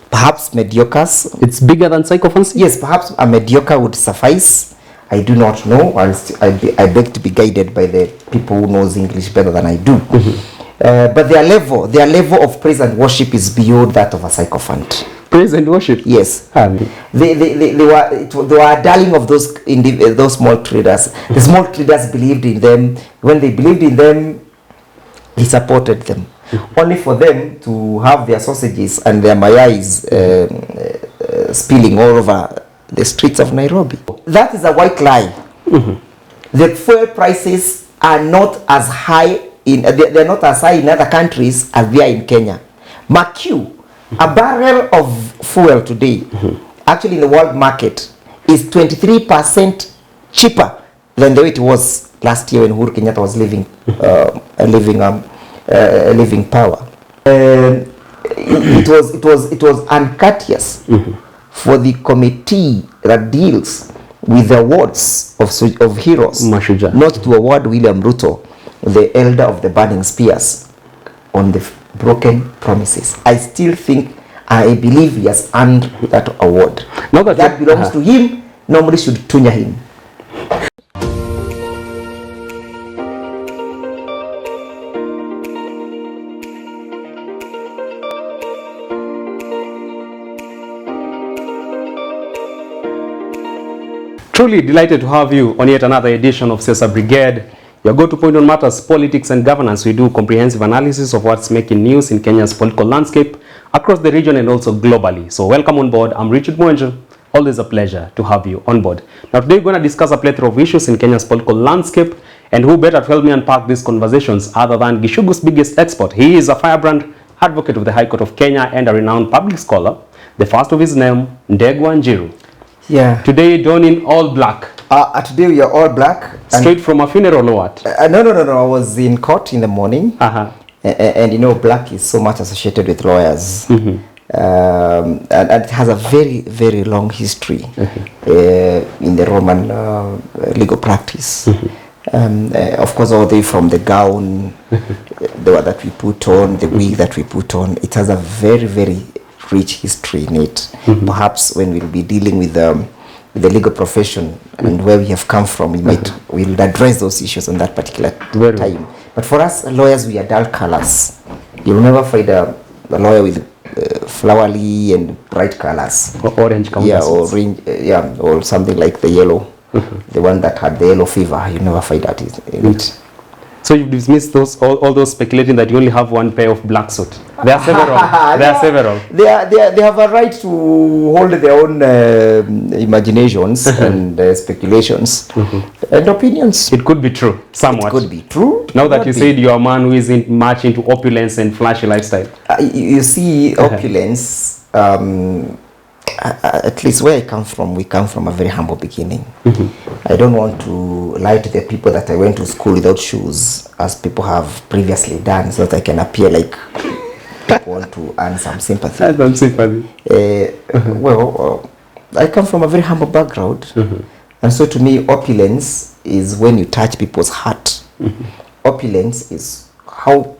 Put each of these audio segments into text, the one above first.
Perhaps mediocres. It's bigger than sycophancy? Yes, perhaps a mediocre would suffice. I do not know. I beg to be guided by the people who knows English better than I do. But their level of praise and worship is beyond that of a sycophant. Praise and worship? Yes. They were a darling of those small traders. The small traders believed in them. When they believed in them, he supported them. Only for them to have their sausages and their mayais spilling all over the streets of Nairobi. That is a white lie. The fuel prices are not as high they're not as high in other countries as they are in Kenya. Mark you, a barrel of fuel today, actually in the world market, is 23% cheaper than the way it was last year when Uhuru Kenyatta was living power. It was uncourteous for the committee that deals with the awards of heroes not to award William Ruto, the elder of the burning spears, on the broken promises. I still think, I believe he has earned that award. Now that belongs to him. Nobody should tunya him. Truly delighted to have you on yet another edition of Siasa Brigade, your go-to point on matters, politics and governance. We do comprehensive analysis of what's making news in Kenya's political landscape across the region and also globally. So welcome on board. I'm Richard Mwenjo. Always a pleasure to have you on board. Now today we're going to discuss a plethora of issues in Kenya's political landscape, and who better to help me unpack these conversations other than Gishugu's biggest expert. He is a firebrand advocate of the High Court of Kenya and a renowned public scholar. The first of his name, Ndegwa Njiru. Yeah. Today donning all black. Today we are all black. Straight from a funeral or what? No. I was in court in the morning. And you know, black is so much associated with lawyers. And it has a very, very long history in the Roman legal practice. Of course, all the way from the gown that we put on, the wig that we put on, it has a very, very rich history in it. Perhaps when we'll be dealing with the legal profession and where we have come from, we'll address those issues on that particular time. But for us lawyers, we are dull colors. You'll never find a lawyer with flowery and bright colors. Orange colors. Yeah, or orange, or something like the yellow. The one that had the yellow fever. You never find that in it. So you've dismissed all those speculating that you only have one pair of black suit. There are several. They have a right to hold their own imaginations and speculations and opinions. It could be true, somewhat. It could be true. Now that you said you're a man who isn't much into opulence and flashy lifestyle. You see, opulence, at least where I come from, we come from a very humble beginning. I don't want to lie to the people that I went to school without shoes, as people have previously done, so that I can appear like I want to earn some sympathy. Well, I come from a very humble background, and so to me, opulence is when you touch people's heart. Opulence is how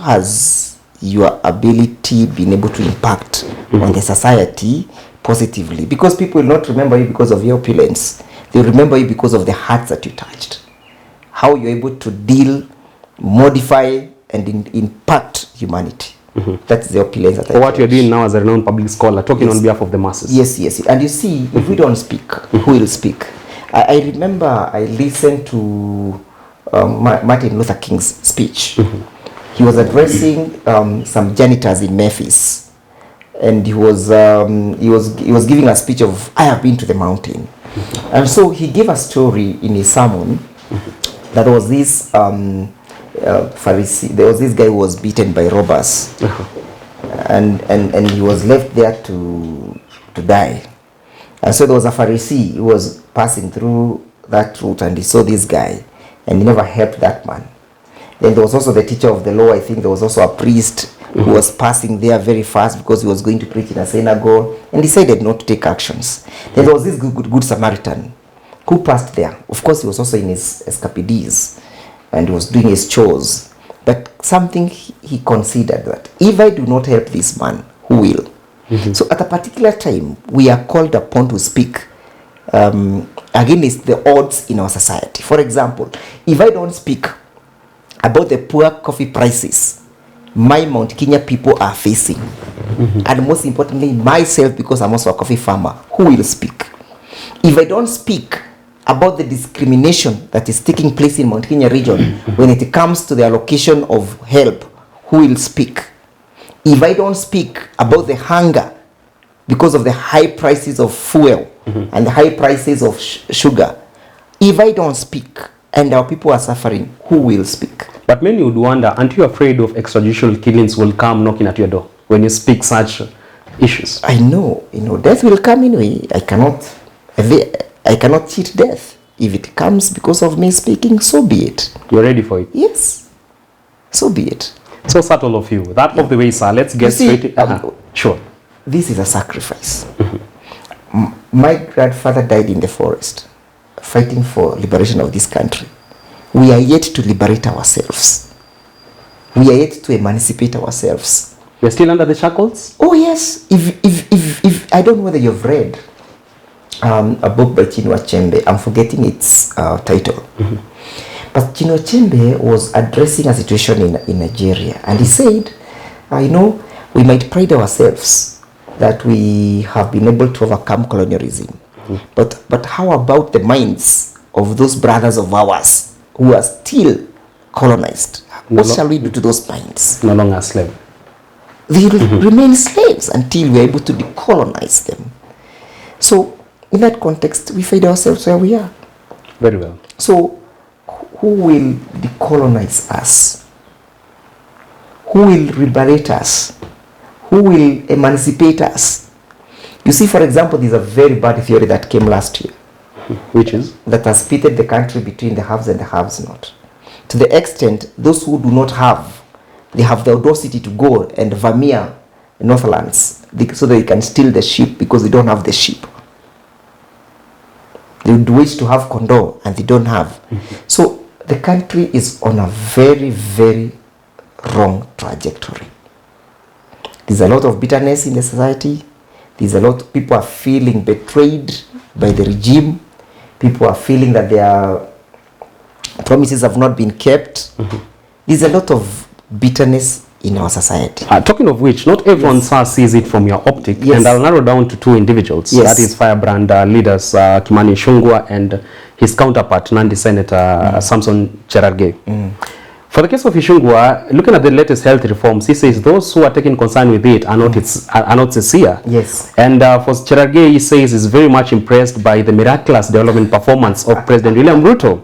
has your ability been able to impact on the society positively, because people will not remember you because of your opulence. They remember you because of the hearts that you touched, how you're able to deal, modify and impact humanity. That's the opulence that what you're doing now as a renowned public scholar, talking on behalf of the masses. Yes. And you see, if we don't speak, who will speak? I remember I listened to Martin Luther King's speech. He was addressing some janitors in Memphis, and he was giving a speech of, I have been to the mountain. And so he gave a story in his sermon that there was this Pharisee, there was this guy who was beaten by robbers, and he was left there to die. And so there was a Pharisee who was passing through that route, and he saw this guy, and he never helped that man. Then there was also the teacher of the law. I think there was also a priest who was passing there very fast because he was going to preach in a synagogue, and decided not to take actions. Then there was this good Samaritan who passed there. Of course, he was also in his escapades and he was doing his chores. But something he considered, that if I do not help this man, who will? So at a particular time, we are called upon to speak against the odds in our society. For example, if I don't speak about the poor coffee prices my Mount Kenya people are facing, and most importantly, myself, because I'm also a coffee farmer, who will speak? If I don't speak about the discrimination that is taking place in Mount Kenya region when it comes to the allocation of help, who will speak? If I don't speak about the hunger because of the high prices of fuel and the high prices of sugar, if I don't speak and our people are suffering, who will speak? But many would wonder, aren't you afraid of extrajudicial killings will come knocking at your door when you speak such issues? I know, death will come anyway. I cannot cheat death. If it comes because of me speaking, so be it. You're ready for it? Yes, so be it. So subtle of you. That of the way, sir. Let's get straight. Sure. This is a sacrifice. My grandfather died in the forest, fighting for liberation of this country. We are yet to liberate ourselves. We are yet to emancipate ourselves. We're still under the shackles? Oh yes. If I don't know whether you've read a book by Chinua Achebe. I'm forgetting its title. But Chinua Achebe was addressing a situation in Nigeria, and he said, we might pride ourselves that we have been able to overcome colonialism. But how about the minds of those brothers of ours who are still colonized? What shall we do to those minds? No longer slaves. They will remain slaves until we are able to decolonize them. So, in that context, we find ourselves where we are. Very well. So, who will decolonize us? Who will liberate us? Who will emancipate us? You see, for example, there's a very bad theory that came last year. Which is? That has split the country between the haves and the haves not. To the extent, those who do not have, they have the audacity to go and vermeer Northlands so they can steal the sheep because they don't have the sheep. They would wish to have condor and they don't have. So the country is on a very, very wrong trajectory. There's a lot of bitterness in the society. There's a lot of people are feeling betrayed by the regime. People are feeling that their promises have not been kept. There's a lot of bitterness in our society. Talking of which, not everyone sees it from your optic, and I'll narrow down to two individuals. That is firebrand leaders Kimani Ichung'wah and his counterpart, Nandi Senator Samson Cherargei. For the case of Ichung'wah, looking at the latest health reforms, he says those who are taking concern with it are not sincere. Yes. And for Cherargei, he says he's very much impressed by the miraculous development performance of President William Ruto.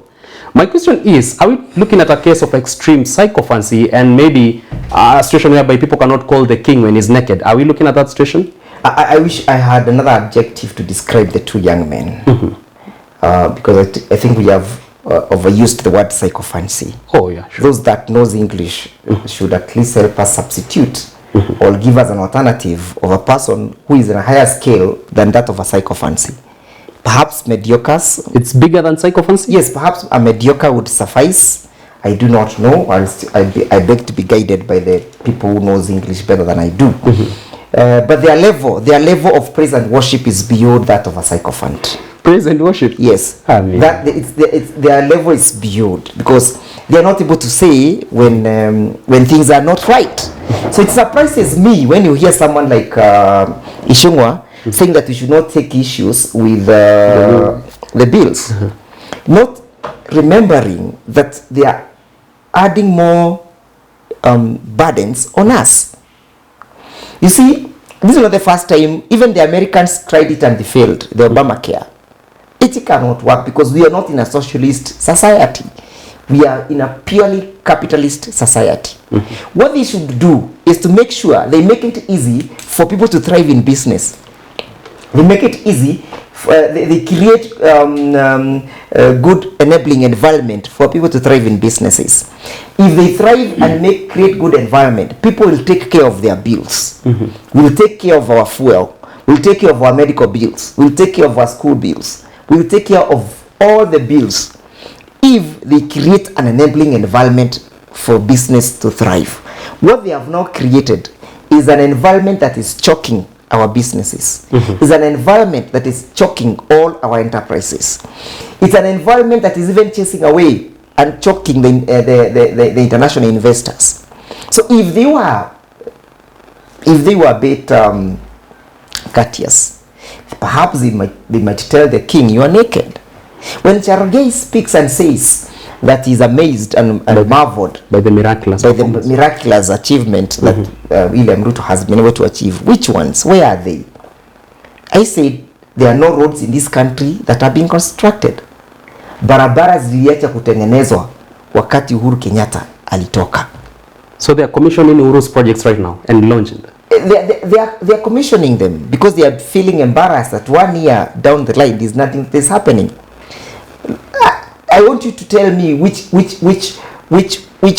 My question is, are we looking at a case of extreme sycophancy and maybe a situation whereby people cannot call the king when he's naked? Are we looking at that situation? I wish I had another adjective to describe the two young men. Because I think we have overused the word sycophancy. Oh yeah, sure. Those that knows English should at least help us substitute or give us an alternative of a person who is in a higher scale than that of a sycophancy. Perhaps mediocres. It's bigger than sycophancy? Yes, perhaps a mediocre would suffice. I do not know. I beg to be guided by the people who knows English better than I do. But their level of praise and worship is beyond that of a sycophant. Praise and worship? Yes. Amen. Their level is beyond, because they are not able to say when things are not right. So it surprises me when you hear someone like Ichung'wah saying that we should not take issues with the bills, not remembering that they are adding more burdens on us. You see, this is not the first time. Even the Americans tried it and they failed. The Obamacare. It cannot work because we are not in a socialist society. We are in a purely capitalist society. What they should do is to make sure they make it easy for people to thrive in business. They make it easy. They create a good enabling environment for people to thrive in businesses. If they thrive and create good environment, people will take care of their bills. We'll take care of our fuel. We'll take care of our medical bills. We'll take care of our school bills. We'll take care of all the bills if they create an enabling environment for business to thrive. What they have now created is an environment that is choking our businesses. It's an environment that is choking all our enterprises. It's an environment that is even chasing away and choking the international investors. So if they were a bit courteous, perhaps they might tell the king, you are naked. When Chege speaks and says that he's amazed and marveled by the miraculous achievement that William Ruto has been able to achieve, which ones? Where are they? I said there are no roads in this country that are being constructed. Barabara ziliacha kutengenezwa wakati Uhuru Kenyatta alitoka. So they are commissioning Uhuru's projects right now and launching them. They are commissioning them because they are feeling embarrassed that 1 year down the line there's nothing that is happening. I want you to tell me which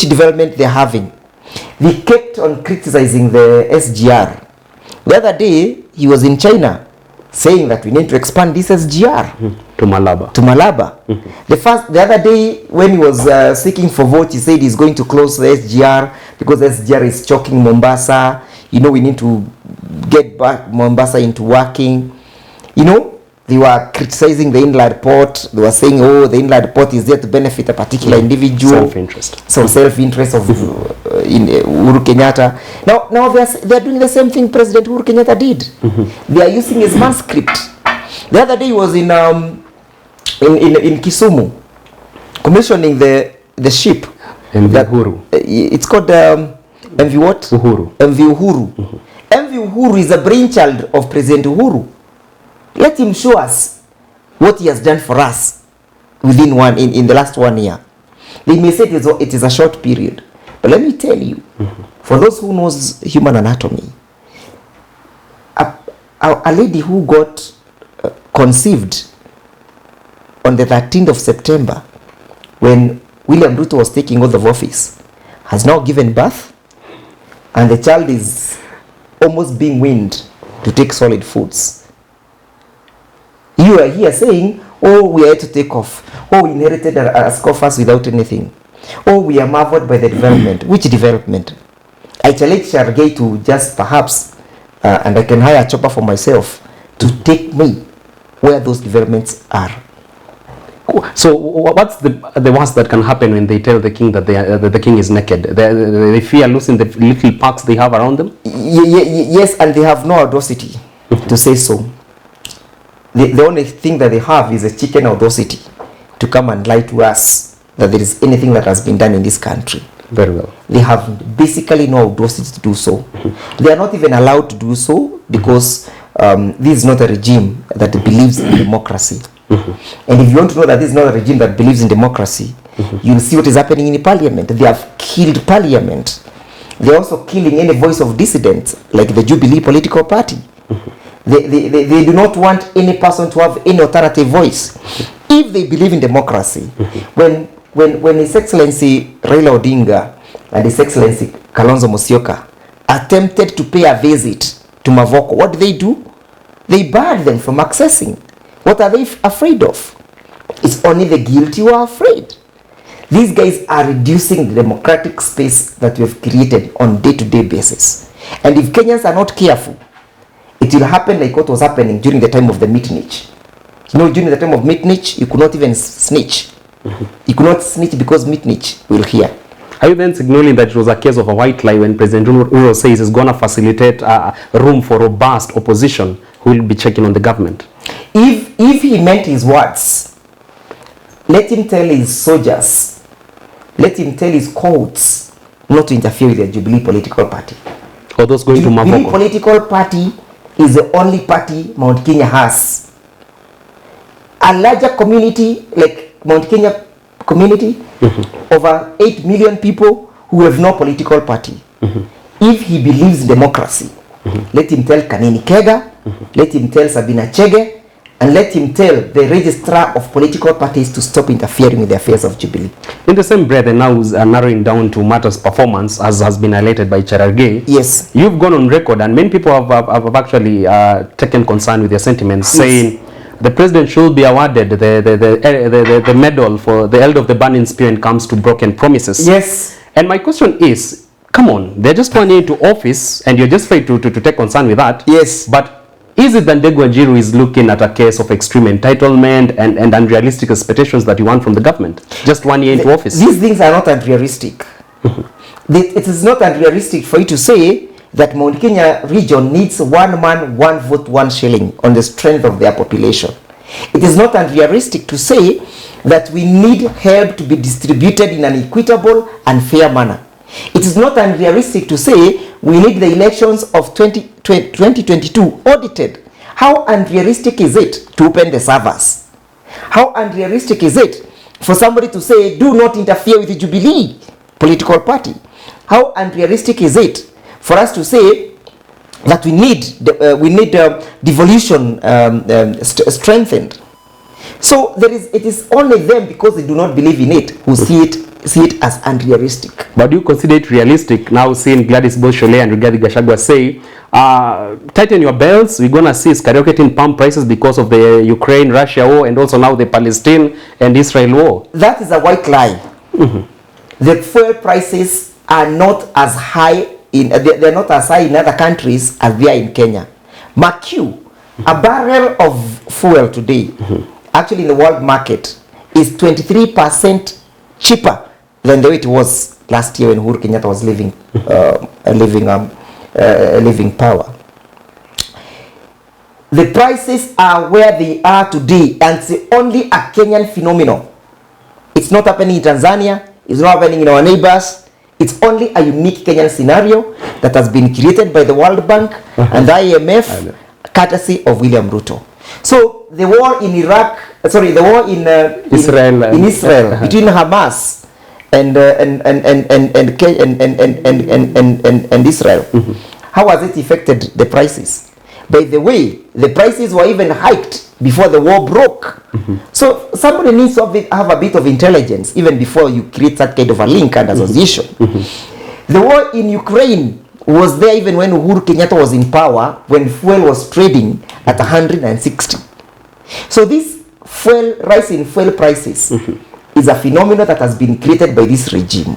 development they're having. They kept on criticizing the SGR. The other day he was in China saying that we need to expand this SGR to Malaba. The other day when he was seeking for vote, he said he's going to close the SGR because the SGR is choking Mombasa. You know, we need to get back Mombasa into working. You know, they were criticizing the inland port. They were saying, oh, the inland port is there to benefit a particular individual. Self-interest. So self-interest of in Uhuru Kenyatta. Now they are doing the same thing President Uhuru Kenyatta did. They are using his manuscript. The other day he was in Kisumu commissioning the ship. MV Uhuru. It's called MV what? Uhuru. MV Uhuru. MV Uhuru is a brainchild of President Uhuru. Let him show us what he has done for us within in the last 1 year. They may say it is a short period, but let me tell you, for those who knows human anatomy, a lady who got conceived on the 13th of September when William Ruto was taking oath of office has now given birth, and the child is almost being weaned to take solid foods. You are here saying, oh, we are to take off. Oh, we inherited a scoffers without anything. Oh, we are marveled by the development. Which development? I challenge Chege to just perhaps, and I can hire a chopper for myself, to take me where those developments are. So what's the worst that can happen when they tell the king that the king is naked? They fear losing the little parks they have around them? Yes, and they have no audacity to say so. The only thing that they have is a chicken audacity to come and lie to us that there is anything that has been done in this country. Very well. They have basically no audacity to do so. They are not even allowed to do so because this is not a regime that believes in democracy. And if you want to know that this is not a regime that believes in democracy, you'll see what is happening in parliament. They have killed parliament. They're also killing any voice of dissident, like the Jubilee political party. They do not want any person to have any alternative voice. If they believe in democracy, when His Excellency Raila Odinga and His Excellency Kalonzo Musyoka attempted to pay a visit to Mavoko, what do? They barred them from accessing. What are they afraid of? It's only the guilty who are afraid. These guys are reducing the democratic space that we have created on day-to-day basis. And if Kenyans are not careful, it will happen like what was happening during the time of the Mitnich. You know, during the time of Mitnich, you could not even snitch. You could not snitch because Mitnich will hear. Are you then signaling that it was a case of a white lie when President Ruto says it's going to facilitate room for robust opposition who will be checking on the government? If he meant his words, let him tell his soldiers, let him tell his courts not to interfere with the Jubilee political party. Or those going to Mavoko? Jubilee political party is the only party Mount Kenya has. A larger community like Mount Kenya community, over 8 million people who have no political party. If he believes in democracy, let him tell Kanini Kega, let him tell Sabina Chege, and let him tell the registrar of political parties to stop interfering with the affairs of Jubilee. In the same breath, and now narrowing down to matters performance, as has been highlighted by Chege. Yes. You've gone on record, and many people have actually taken concern with your sentiments, saying the president should be awarded the medal for the Elder of the Burning Spear when it comes to broken promises. Yes. And my question is, come on, they're just 1 year into office and you're just afraid to take concern with that. Yes. But is it that Ndegwa Njiru is looking at a case of extreme entitlement and unrealistic expectations that you want from the government? Just 1 year into office. These things are not unrealistic. It is not unrealistic for you to say that Mount Kenya region needs 1 man, 1 vote, 1 shilling on the strength of their population. It is not unrealistic to say that we need help to be distributed in an equitable and fair manner. It is not unrealistic to say we need the elections of 2022 audited. How unrealistic is it to open the servers? How unrealistic is it for somebody to say do not interfere with the Jubilee political party? How unrealistic is it for us to say that we need devolution strengthened? So it is only them, because they do not believe in it, who see it as unrealistic. But do you consider it realistic now, seeing Gladys Boshole and Rigathi Gachagua say, tighten your belts, we're going to see skyrocketing pump prices because of the Ukraine-Russia war and also now the Palestine and Israel war? That is a white lie. The fuel prices are not as high they're not as high in other countries as they are in Kenya. Mark you, a barrel of fuel today, actually in the world market, is 23% cheaper than the way it was last year when Uhuru Kenyatta was leaving power. The prices are where they are today, and it's only a Kenyan phenomenon. It's not happening in Tanzania, it's not happening in our neighbors. It's only a unique Kenyan scenario that has been created by the World Bank and the IMF, courtesy of William Ruto. So the war in the war in Israel between Hamas and Israel, how has it affected the prices? By the way, the prices were even hiked before the war broke. So somebody needs to have a bit of intelligence even before you create that kind of a link and association. The war in Ukraine was there even when Uhuru Kenyatta was in power, when fuel was trading at 160. So this rise in fuel prices is a phenomenon that has been created by this regime,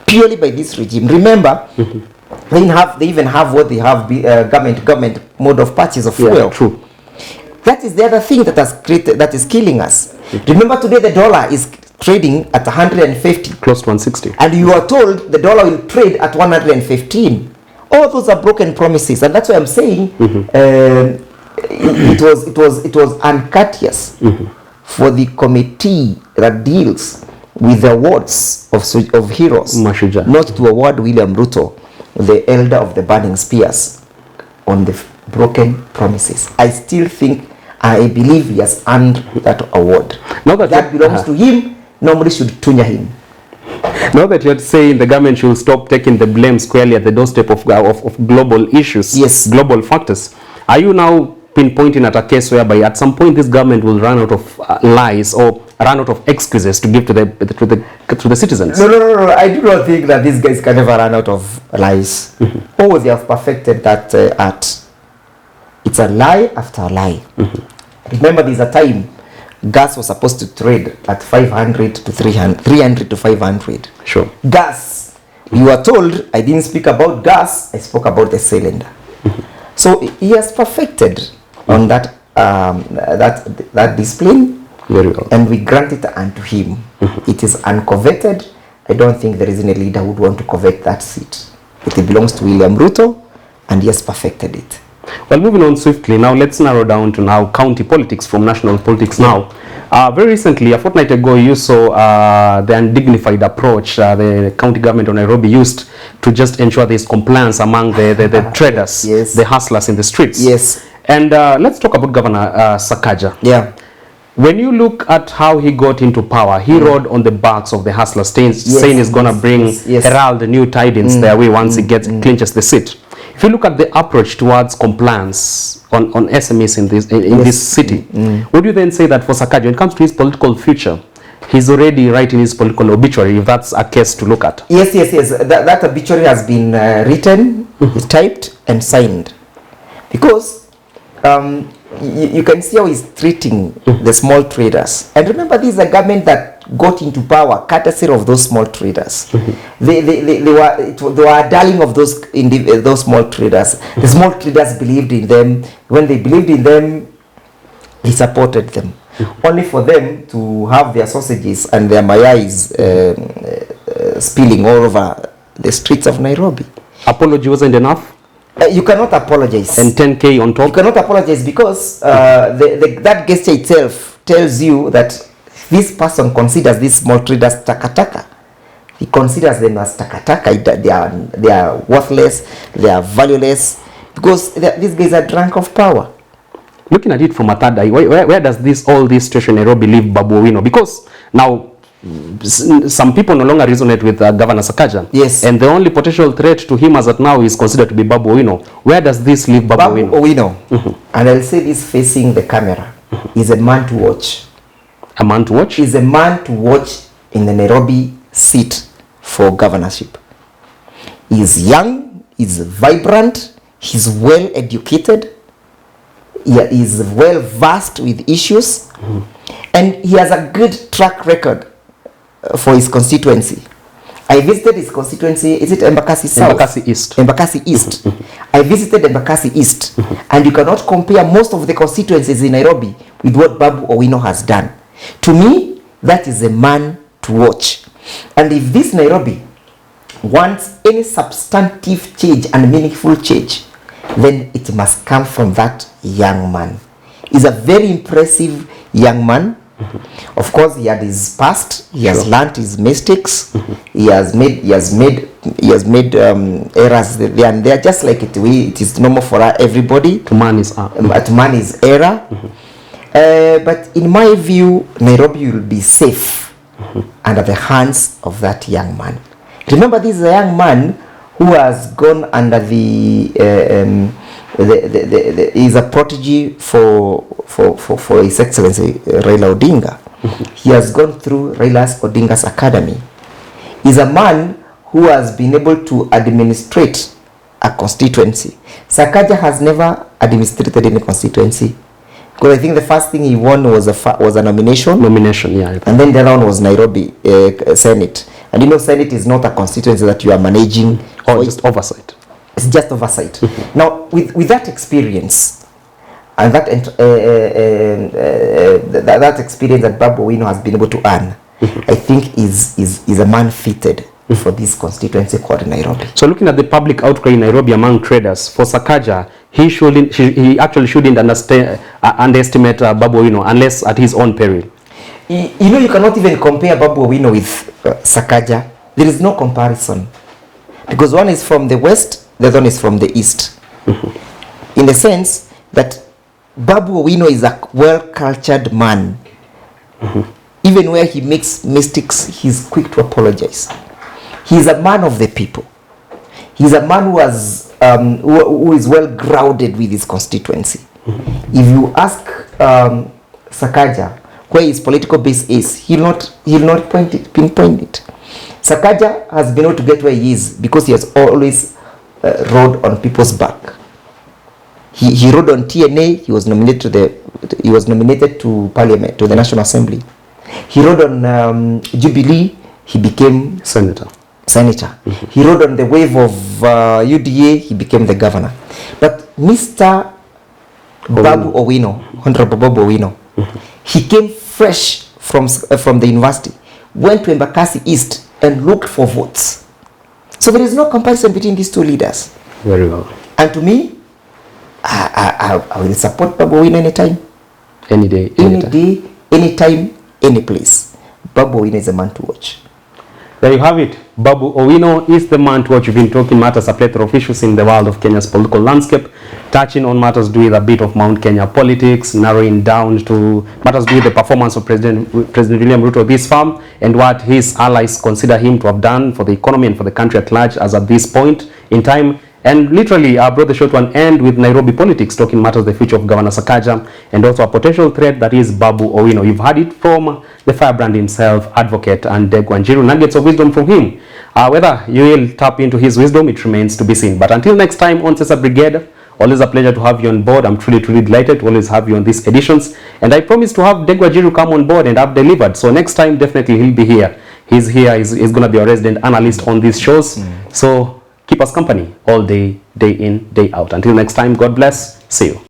purely by this regime. Remember, they even have what they have, government mode of purchase of fuel. Yeah, true. That is the other thing that is killing us. Remember, today the dollar is trading at 150. Close to 160. And you are told the dollar will trade at 115. All those are broken promises, and that's why I'm saying it was uncourteous for the committee that deals with the awards of heroes not to award William Ruto, the elder of the burning spears, on the broken promises. I still think, I believe he has earned that award. Now that belongs to him. Nobody should tunya him. Now that you're saying the government should stop taking the blame squarely at the doorstep of global issues, yes, global factors, are you now pinpointing at a case whereby at some point this government will run out of lies or run out of excuses to give to the citizens? No. I do not think that these guys can ever run out of lies. Oh, they have perfected that art. It's a lie after a lie. Remember, there's a time gas was supposed to trade at 500 to 300, 300 to 500. Sure. Gas. You were told I didn't speak about gas, I spoke about the cylinder. So he has perfected on that discipline. Very well. And we grant it unto him. It is uncoveted. I don't think there is any leader who would want to covet that seat. It belongs to William Ruto, and he has perfected it. Well, moving on swiftly, now let's narrow down to now county politics from national politics now. Very recently, a fortnight ago, you saw the undignified approach the county government of Nairobi used to just ensure there is compliance among the traders, yes, the hustlers in the streets. Yes. And let's talk about Governor Sakaja. Yeah. When you look at how he got into power, he rode on the backs of the hustlers, saying he's going to bring herald the new tidings their way once he clinches the seat. If you look at the approach towards compliance on SMEs in this city, would you then say that for Sakaja, when it comes to his political future, he's already writing his political obituary, if that's a case to look at? Yes. That obituary has been written, typed, and signed. Because you can see how he's treating the small traders. And remember, this is a government that got into power courtesy of those small traders. They were a darling of those small traders. The small traders believed in them. When they believed in them, he supported them. Only for them to have their sausages and their mayais spilling all over the streets of Nairobi. Apology wasn't enough? You cannot apologize. And 10K on top? You cannot apologize because that gesture itself tells you that this person considers these small traders takataka. He considers them as takataka. They are worthless, they are valueless, because these guys are drunk of power. Looking at it from a third eye, where does all this situation in Nairobi leave Babu Owino? Because now some people no longer resonate with Governor Sakaja. Yes. And the only potential threat to him as at now is considered to be Babu Owino. Where does this leave Babu Owino? And I'll say this facing the camera, is a man to watch. A man to watch? Is a man to watch in the Nairobi seat for governorship. He's young, he's vibrant, he's well educated, he is well versed with issues, and he has a good track record for his constituency. I visited his constituency. Is it Embakasi South? Embakasi East. Embakasi East. I visited Embakasi East, and you cannot compare most of the constituencies in Nairobi with what Babu Owino has done. To me, that is a man to watch. And if this Nairobi wants any substantive change and meaningful change, then it must come from that young man. He's a very impressive young man. Of course, he had his past. He has learned his mistakes. He has made errors there and there, just like it is normal for everybody. To man is error. But in my view, Nairobi will be safe under the hands of that young man. Remember, this is a young man who has gone under he's a protege for His Excellency Raila Odinga. He has gone through Odinga's academy. He's a man who has been able to administrate a constituency. Sakaja has never administrated any constituency, because I think the first thing he won was a nomination. Yeah. And then the other one was Nairobi Senate. And you know, Senate is not a constituency that you are managing. Or just oversight. It's just oversight. Now, with that experience, and that experience that Babu Owino has been able to earn, I think is a man fitted for this constituency called Nairobi. So looking at the public outcry in Nairobi among traders, for Sakaja, he actually shouldn't underestimate Babu Owino unless at his own peril. You know, you cannot even compare Babu Owino with Sakaja. There is no comparison. Because one is from the west, the other one is from the east. In the sense that Babu Owino is a well-cultured man. Even where he makes mistakes, he's quick to apologize. He's a man of the people. He's a man who has who is well grounded with his constituency. If you ask Sakaja where his political base is, he'll not pinpoint it. Sakaja has been able to get where he is because he has always rode on people's back. He rode on TNA. He was nominated to Parliament, to the National Assembly. He rode on Jubilee. He became senator. He rode on the wave of UDA. He became the governor. But Mr. Babu Owino, Honorable Babu Owino, he came fresh from the university, went to Embakasi East and looked for votes. So there is no comparison between these two leaders. Very well. And to me, I will support Babu Owino anytime. Any day, anytime, any place. Babu Owino is a man to watch. There you have it. Babu Owino is the man to watch. We've been talking matters, a plethora of issues in the world of Kenya's political landscape, touching on matters to do with a bit of Mount Kenya politics, narrowing down to matters to do with the performance of President William Ruto this farm, and what his allies consider him to have done for the economy and for the country at large as at this point in time. And literally, I brought the show to an end with Nairobi politics, talking matters the future of Governor Sakaja and also a potential threat that is Babu Owino. You've heard it from the firebrand himself, Advocate and Degwanjiru. Nuggets of wisdom from him. Whether you will tap into his wisdom, it remains to be seen. But until next time on Cesar Brigade, Always a pleasure to have you on board. I'm truly delighted to always have you on these editions. And I promise to have Degwajiru come on board, and I've delivered. So next time, definitely he'll be here. He's here. He's going to be a resident analyst on these shows. So keep us company all day, day in, day out. Until next time, God bless. See you.